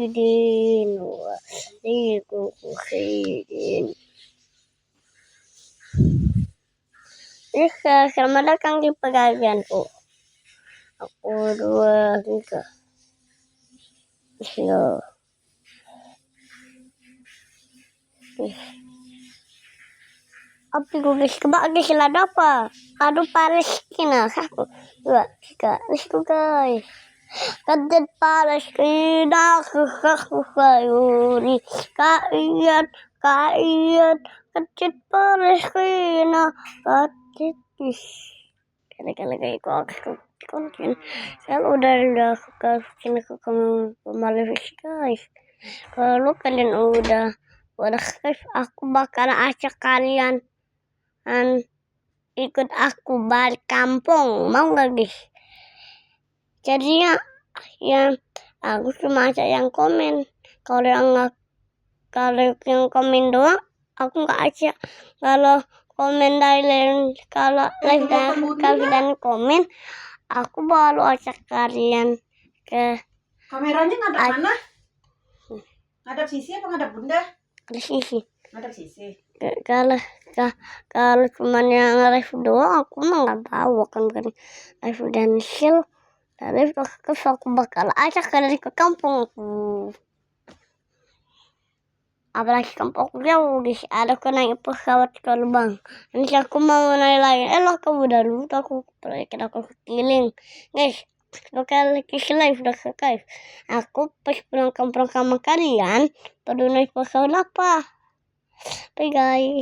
Wahidin Malikul Muhyiddin. Selamat datang di pengajianku. Aku 2, 3. Bismillah. Apa guys, guys ada apa? Kado Palestina. 1, 2, 3. Let's go guys. Kadet Palestina sayuri kaian kadet Palestina kadet kali konten saya udah kesini ke Malaysia guys. Kalau kalian udah guys, aku bakal ajak kalian ikut aku balik kampung, mau nggak guys? Jadinya yang aku cuma ajak yang komen. Kalau yang komen doang aku nggak ajak. Kalau komen dari kalau live dan komen, aku baru ajak kalian ke. Kameranya ngadep mana? Ngadep sisi apa ngadep bunda? Ada sisi. Ngadep sisi. Kalau cuma yang live doang aku mah nggak tahu kan live dan chill. Tapi aku bakal ajak kalian ke kampung aku. Apalagi kampung jauh guys, ada aku naik pesawat terbang. Nanti aku mau naik lagi. Kamu udah dulu aku keliling guys. Bakal live udah guys. Aku pas pulang kampung sama kalian baru naik pesawat apa? Bye guys.